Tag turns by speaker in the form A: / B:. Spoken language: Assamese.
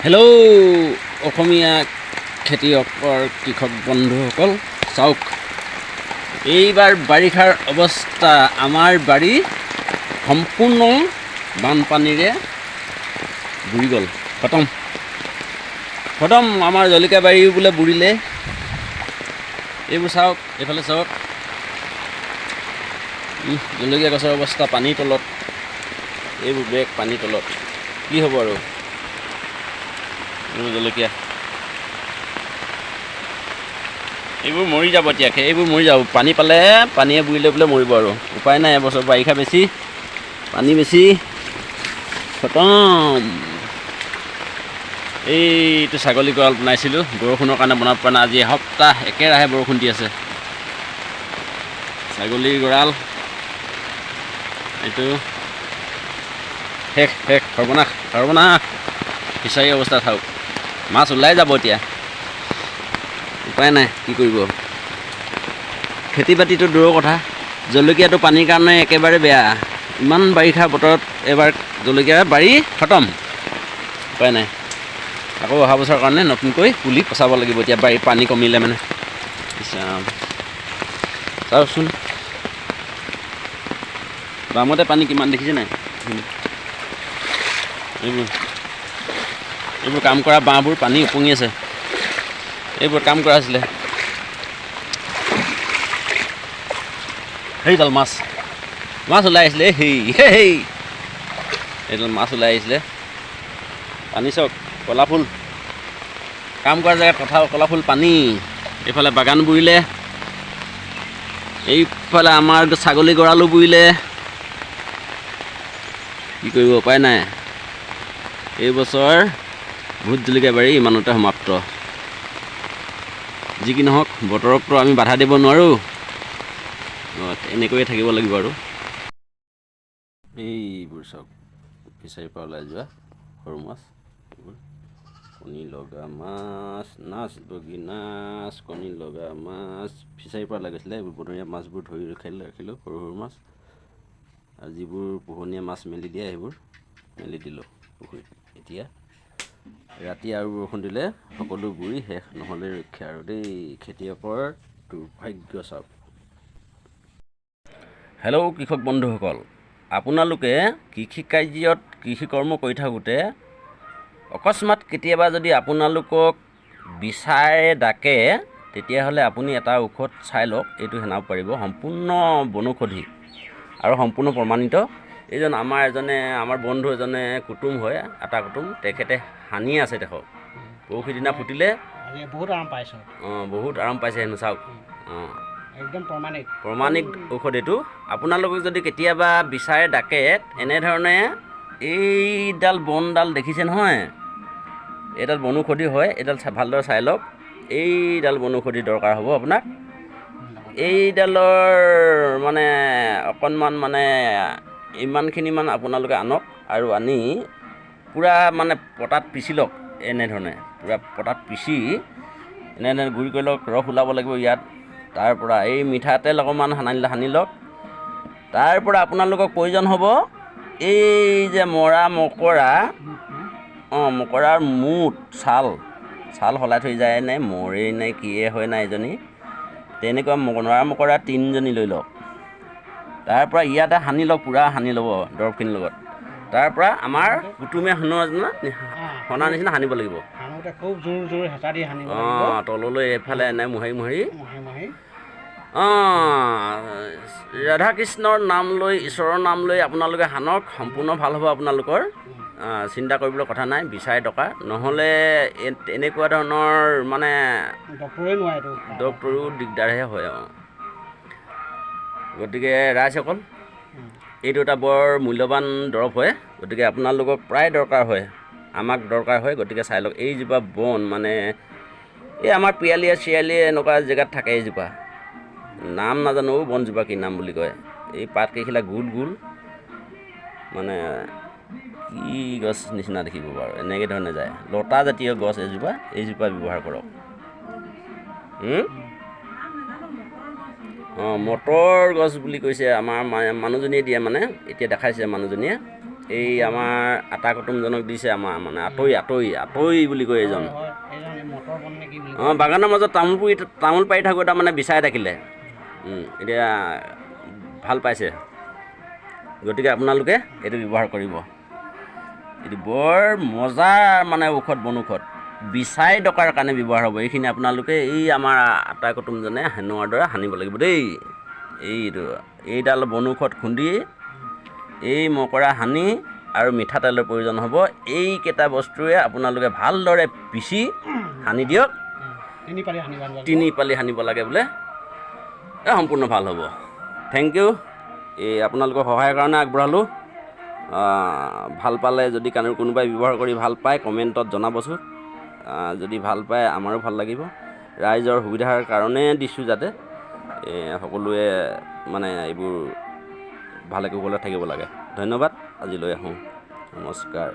A: হেল্ল' অসমীয়া খেতিয়কৰ কৃষক বন্ধুসকল, চাওক এইবাৰ বাৰিষাৰ অৱস্থা। আমাৰ বাৰী সম্পূৰ্ণ বানপানীৰে বুৰি গ'ল, খতম। আমাৰ জলকীয়া বাৰীও বোলে বুৰিলে। এইবোৰ চাওক, এইফালে চাওক, জলকীয়া গছৰ অৱস্থা পানীৰ তলত। এইবোৰ বেগ পানীৰ তলত, কি হ'ব আৰু জলকীয়া। এইবোৰ মৰি যাব এতিয়াকে, এইবোৰ মৰি যাব। পানী পালে পানীয়ে বুৰিলে বোলে মৰিব আৰু উপায় নাই। এবছৰ বাৰিষা বেছি, পানী বেছি, খতম। এইটো ছাগলী গঁৰাল বনাইছিলোঁ, বৰষুণৰ কাৰণে বনাব পৰা নাই। আজি এসপ্তাহ একেৰাহে বৰষুণ দি আছে। ছাগলীৰ গঁৰাল এইটো শেষ শেষ, সৰ্বনাশ। ফিচাৰী অৱস্থা চাওক, মাছ ওলাই যাব এতিয়া, উপায় নাই, কি কৰিব। খেতি বাতিটো দূৰৰ কথা, জলকীয়াটো পানীৰ কাৰণে একেবাৰে বেয়া। ইমান বাৰিষা বতৰত এবাৰ জলকীয়া বাৰী খতম, উপায় নাই। আকৌ অহা বছৰৰ কাৰণে নতুনকৈ পুলি পচাব লাগিব এতিয়া, বাৰীত পানী কমিলে মানে। চাওকচোন বামতে পানী কিমান দেখিছে নাই। এইবোৰ কাম কৰা বাঁহবোৰ পানী উপঙি আছে। এইবোৰ কাম কৰা আছিলে। সেইডাল মাছ ওলাই আহিছিলে, এইডাল মাছ ওলাই আহিছিলে। পানী চাওক, কলা ফুল। কাম কৰা জেগাত কলা ফুল পানী। এইফালে বাগান বুৰিলে, এইফালে আমাৰ ছাগলী গঁৰালো বুৰিলে। কি কৰিব, উপায় নাই। এইবছৰ ভোট জলকীয়া বাৰী ইমানতে সমাপ্ত। যি কি নহওক, বতৰকতো আমি বাধা দিব নোৱাৰোঁ, এনেকৈয়ে থাকিব লাগিব আৰু। এইবোৰ চাওক, ফিচাৰীৰ পৰা ওলাই যোৱা সৰু মাছ, এইবোৰ কণী লগা মাছ, নাচ বগী নাচ, কণী লগা মাছ ফিচাৰীৰ পৰা লাগিছিলে। এইবোৰ বনৰীয়া মাছবোৰ ধৰি ৰাখিলোঁ, সৰু সৰু মাছ। আৰু যিবোৰ পোহনীয়া মাছ মেলি দিয়ে, সেইবোৰ মেলি দিলোঁ পুখুৰীত। এতিয়া ৰাতি আৰু বৰষুণ দিলে সকলো বুৰি শেষ, নহ'লে ৰক্ষা আৰু দেই। খেতিয়কৰ দুৰ্ভাগ্য চাওক। হেল্ল' কৃষক বন্ধুসকল, আপোনালোকে কৃষি কাৰ্যত কৃষি কৰ্ম কৰি থাকোঁতে অকস্মাত কেতিয়াবা যদি আপোনালোকক বিচাৰে ডাকে, তেতিয়াহ'লে আপুনি এটা ঔষধ চাই লওক। এইটো সেনাব পাৰিব, সম্পূৰ্ণ বনৌষধি আৰু সম্পূৰ্ণ প্ৰমাণিত। আমাৰ বন্ধু এজনে কুটুম হয়, আটা কুটুম, তেখেতে সানি আছে দেখক। পৰহি দিনা ফুটিলে,
B: বহুত আৰাম পাইছোঁ।
A: বহুত আৰাম পাইছে হেনো, চাওক।
B: একদম
A: প্ৰমাণিক ঔষধ এইটো। আপোনালোকক যদি কেতিয়াবা বিচাৰে ডাকে, এনেধৰণে এইডাল বনডাল দেখিছে নহয়, এইডাল বনৌষধি হয়। এইডাল ভালদৰে চাই লওক, এইডাল বনৌষধি দৰকাৰ হ'ব আপোনাক। এইডালৰ মানে অকণমান মানে ইমানখিনি আপোনালোকে আনক, আৰু আনি পূৰা মানে পটাত পিচি লওক। এনেধৰণে পূৰা পটাত পিচি এনেধৰণে গুড়ি কৰি লওক। ৰস ওলাব লাগিব ইয়াত। তাৰপৰা এই মিঠাতেল অকণমান সানি লওক। তাৰপৰা আপোনালোকক প্ৰয়োজন হ'ব এই যে মৰা মকৰা, মকৰাৰ মুঠ ছাল সলাই থৈ যায় নে মৰে নে কিয়ে হয় নাই এজনী, তেনেকুৱা মৰা মকৰা 3জনী লৈ লওক। তাৰপৰা ইয়াতে সানি লওক, পূৰা সানি ল'ব দৰৱখিনিৰ লগত। তাৰপৰা আমাৰ কুটুমে সনা নিচিনা সানিব লাগিব।
B: খুব জোৰ হেঁচা দি সানিব লাগিব।
A: তললৈ এইফালে এনে মোহাৰি ৰাধা কৃষ্ণৰ নাম লৈ, ঈশ্বৰৰ নাম লৈ আপোনালোকে সানক, সম্পূৰ্ণ ভাল হ'ব আপোনালোকৰ। চিন্তা কৰিবলৈ কথা নাই। বিচাৰে টকা নহ'লে এনেকুৱা ধৰণৰ মানে ডক্তৰেও দিগদাৰহে হয়। গতিকে ৰাইজসকল, এইটো এটা বৰ মূল্যৱান দৰৱ হয়। গতিকে আপোনালোকক প্ৰায় দৰকাৰ হয়, আমাক দৰকাৰ হয়। গতিকে চাই লওক। এইজোপা বন মানে এই আমাৰ চিয়ালিয়ে এনেকুৱা জেগাত থাকে। এইজোপা নাম নাজানো, বনজোপা কি নাম বুলি কয়। এই পাতকেইখিলা গোল গোল, মানে কি গছ নিচিনা দেখিব বাৰু, এনেকৈ ধৰণে যায়। লতা জাতীয় গছ এইজোপা ব্যৱহাৰ কৰক। মটৰ গছ বুলি কৈছে আমাৰ মানুহজনীয়ে দিয়ে, মানে এতিয়া দেখাইছে মানুহজনীয়ে। এই আমাৰ আটা কুটুমজনক দিছে আমাৰ মানে আতৈ বুলি কয় এইজন
B: হয় এইজন এই মটৰ বন নে কি বুলি
A: অঁ বাগানৰ মাজত তামোল পাৰি থাকোঁ এটা মানে বিচাই থাকিলে এতিয়া ভাল পাইছে গতিকে আপোনালোকে এইটো ব্যৱহাৰ কৰিব এইটো বৰ মজাৰ মানে ঔষধ বনৌষধ বিচাই ডকাৰ কাৰণে ব্যৱহাৰ হ'ব এইখিনি আপোনালোকে এই আমাৰ আটা কুটুমজনে সানোৱাৰ দৰে সানিব লাগিব দেই এইডাল বনৌষধ খুন্দি এই মকৰা সানি আৰু মিঠাতেলৰ প্ৰয়োজন হ'ব এইকেইটা বস্তুৰে আপোনালোকে ভালদৰে পিচি সানি দিয়ক
B: 3 পালি সানিব
A: 3 পালি সানিব লাগে বোলে সম্পূৰ্ণ ভাল হ'ব থেংক ইউ এই আপোনালোকৰ সহায়ৰ কাৰণে আগবঢ়ালোঁ ভাল পালে যদি কোনোবাই ব্যৱহাৰ কৰি ভাল পায় কমেণ্টত জনাবচোন যদি ভাল পায় আমাৰো ভাল লাগিব ৰাইজৰ সুবিধাৰ কাৰণে দিছোঁ যাতে সকলোৱে মানে এইবোৰ ভালে কুশলে থাকিব লাগে ধন্যবাদ আজিলৈ আহোঁ নমস্কাৰ